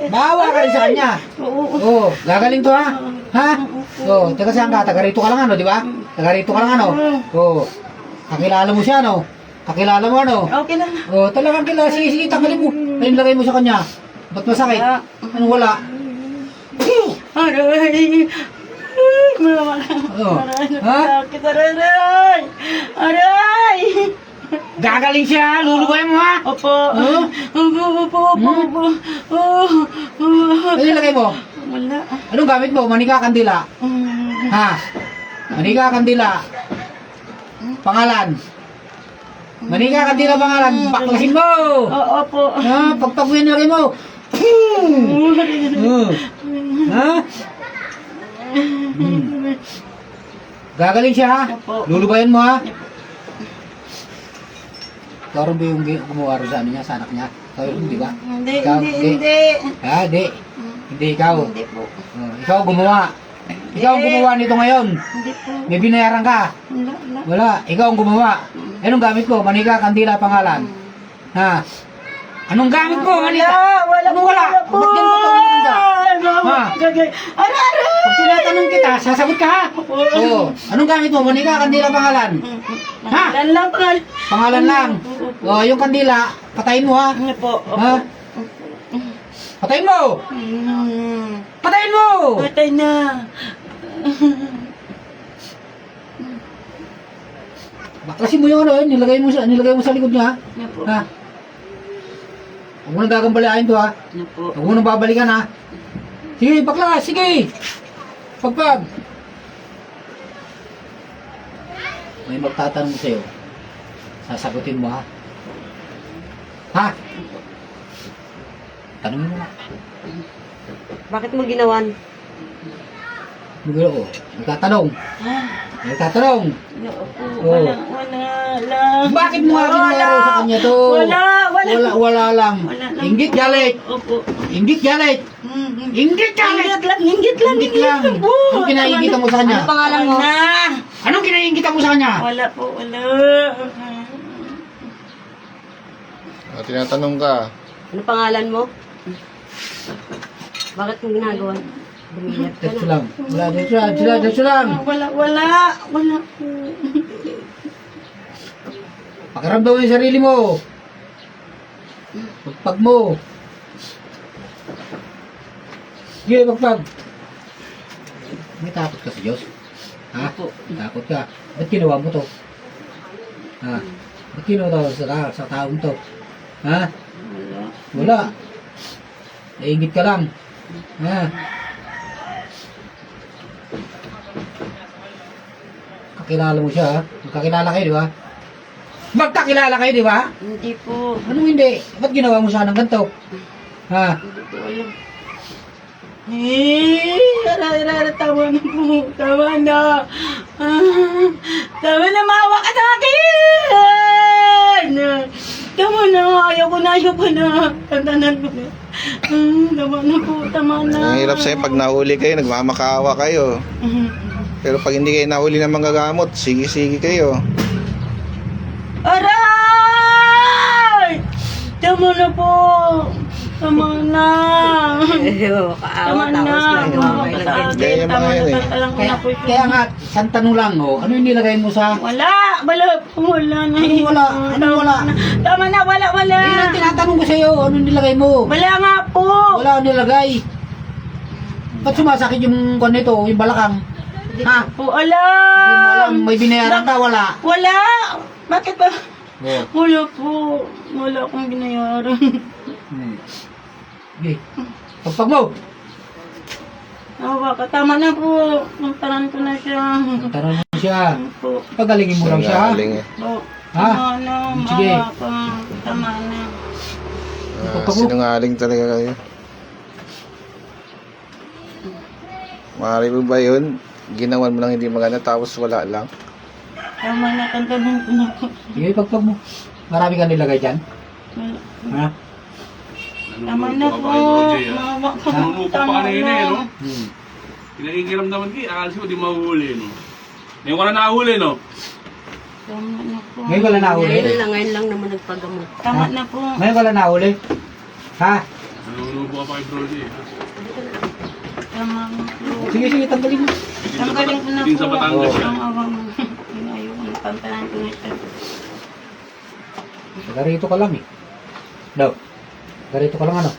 Maawa ka rin sa kanya. Oo, gagaling to ha? Ha? Oo, taga saan ka? Taga rito ka lang ano, di ba? Taga rito ka lang ano? Oo. Kakilala mo siya ano? Kakilala mo ano? Okay lang. Oo, talagang kilala. Sige, sige, tanggalin mo. Ayun, lagay mo sa kanya. Ba't masakit? Ano wala? Aray! Oo. Ha? Sakit, aray! Aray! Gagaling siya, lulubayan mo ha? Opo. Huh? Opo. Ano lagay mo? Wala. Anong gamit mo? Manika, kandila. Ha? Manika, kandila. Pangalan. Manika, kandila, pangalan. Baklasin mo! Opo. Ha? Pagpag mo yun, lagay mo. Ha? Gagaling siya ha? Opo. Lulubayan mo ha? Ikaw rin ba yung gumawa rin sa ano niya, sa anak niya? Ikaw rin, di ba? Hindi. Ha? Di. Hindi ikaw. Hindi po. Ikaw gumawa. Ikaw ang gumawa nito ngayon. Hindi po. May binayaran ka. Wala. Wala. Ikaw ang gumawa. Anong gamit mo? Manika, kandila, pangalan. Ha? Anong gamit mo? Manika? Anong wala? Ba't yan ka maganda? Ha? Pag tinatanong kita, sasagot ka ha? Oo. Anong gamit mo? Manika, kandila, pangalan. Ha? Pangalan lang. O, yung kandila, patayin mo ha? Ano po? Ha? Patayin mo! Patayin mo! Patay na. Baklasin mo yung ano, nilagay mo sa likod niya. Ano po? Ha? Huwag mo nang gagambalain to ha. Ano po? Huwag mo nang babalikan ha. Sige, baklas, sige! Pagpag! May magtatanong sa'yo. Sasagutin mo ha. Ha? Tanungin mo na. Bakit mo ginawan? Magulo ko. Magtatanong. Magtatanong. Ano po? Oo. Wala lang. Bakit mo nga ginawaro sa kanya to? Wala lang. Inggit galit. Opo. Inggit galit. Inggit galit. Hinggit lang. Inggit lang. Anong kinaingitan mo sa kanya? Ano pangalan mo? Anong kinaingitan mo sa kanya? Wala po, wala. Tinatanong ka. Ano pangalan mo? Bakit mo ginagawa? Bumiyat ka Dito na. lang. Wala, dito lang. Wala po. Pakiramdam mo yung sarili mo. Pagpag mo. Sige, pagpag. May takot ka sa Diyos? Ha? Takot ka. Ba't ginawa mo to? Ha? Ba't ginawa to sa taong to? Ha? Wala. Naingit ka lang. Ha? Kakilala mo siya ha? Magkakilala kayo, di ba? Magkakilala kayo, di ba? Hindi po. Anong hindi? Ba't ginawa mo siya ng ganito? Ha? Hindi ko alam. Tama na po. Tama na. Tama na, maawa ka sa akin! Tama na, ayaw ko na. Tantanan ko na. Tama na. Ang hirap sa'yo pag nahuli kayo, nagmamakaawa kayo. Pero pag hindi kayo nahuli ng manggagamot, sige-sige kayo. Aray! Tama na po. Tama na. Kaawa tapos ginagawa ka lang ganyan. Ganyan yung mga yan eh. Kaya nga, isang tanong lang, oh. Ano yung nilagay mo sa... Wala na. Anong wala? Anong wala? Tama na, wala. Yun ang tinatanong ko sa'yo. Anong nilagay mo? Wala nga po. Wala ang nilagay. Ba't sumasakit yung nito, yung balakang? Ha? Po, Hindi mo alam. alam. May binayaran ka, wala. Wala. Bakit ba? Oh. Wala po. Wala akong binayaran. Okay. Pagpag mo. Awa ka. Tama na po. Magtaran ko na siya. Tanong mo siya. Po. Pagalingin mo lang siya. ha? Sinungaling eh. Po. Ha? Tama na. Sige. Awa ka. Tama na. Sinungaling talaga kayo. Maaari mo ba yun? Ginawan mo lang hindi maganda tapos wala lang. Tama na. Tantanan ko na po. Sige, pagpag mo. Marami ka nilagay dyan. Wala. Ha? Tama na po. Awa ka. Nanunuko pa Tama kanina eh, no? na. Kinakikiram naman kayo, akalis ko di mahuhuli, no? Ngayon ko na nahuli, no? Tama na po. Ngayon ka lang nahuli. Ngayon lang naman nagpagamot. Tama na po. Ngayon ka lang nahuli. Ha? Nalulubo ka pa kay Brody eh. Tama mo. Sige, sige, tanggalin mo. Tanggalin ko na Din po. sa Batangas yan. Ang awang. Ayoko na pantalan ko na siya. Garito ka lang eh. Daw. Garito ka lang ano?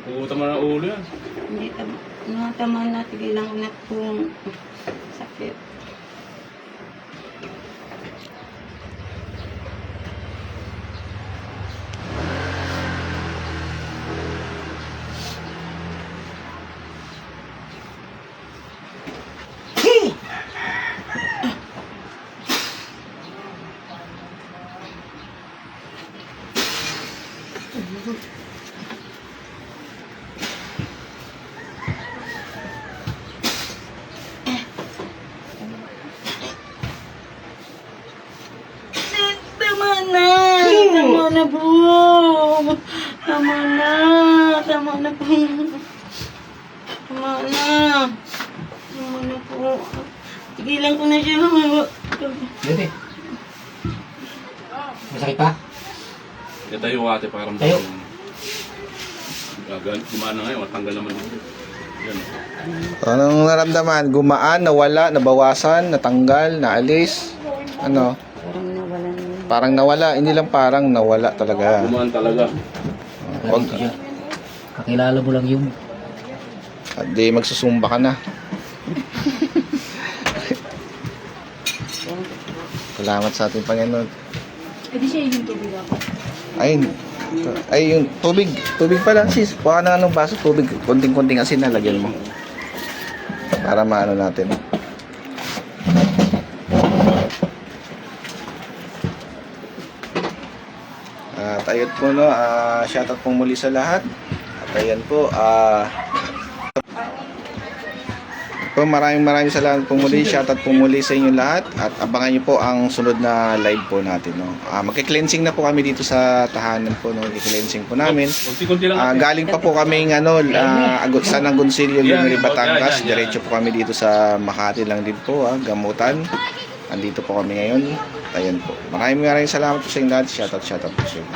Pugutan mo na ulo yan. Hindi tama na. Tigilan ko na kung sakit. Tama na! Tama na po! Tama na! Tama na po! Tama na! Tama na po! Tigilan ko na siya. Dito. Masakit pa? Kaya tayo ate para ramdam. Tayo. Gumana ngayon, matanggal naman dito. Yan. Anong naramdaman? Gumaan, nawala, nabawasan, natanggal, naalis? Ano? Parang nawala na. Parang nawala, hindi lang parang nawala talaga. Gumaan talaga. Wag, Garito siya. Kakilala mo lang yun. at di magsusumba ka na. Salamat sa ating Panginoon. Pwede siya yung tubig ako. Ay, yung tubig. Tubig pala, sis. Kuha na ng baso, tubig. Konting-konting asin na, lagyan mo. Para maano natin. At ayun po, no, shoutout po muli sa lahat. At ayan po, maraming salamat po muli. Shoutout po muli sa inyo lahat. At abangan nyo po ang sunod na live po natin. No? Magki-cleansing na po kami dito sa tahanan po. No? Magki-cleansing po namin. Kunti-kunti lang ate. Galing pa po kami San Agoncillo, Lumiri, Batangas. Yan. Diretso po kami dito sa Makati lang din po. Gamutan. Andito po kami ngayon. Ayan po. Maraming salamat po sa inyo lahat. Shoutout po sa inyo.